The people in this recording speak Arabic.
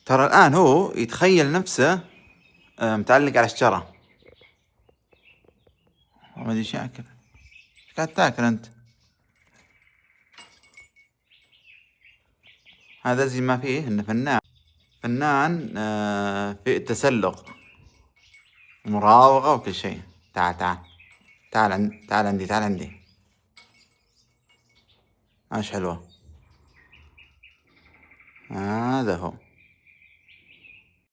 ترى الآن هو يتخيل نفسه متعلق على الشجرة. ما ادري ايش ياكل. ايش قاعد تاكل انت؟ هذا زي ما فيه انه فنان في التسلق ومراوغة وكل شيء. تعال عندي. ايش حلوة. هذا هو.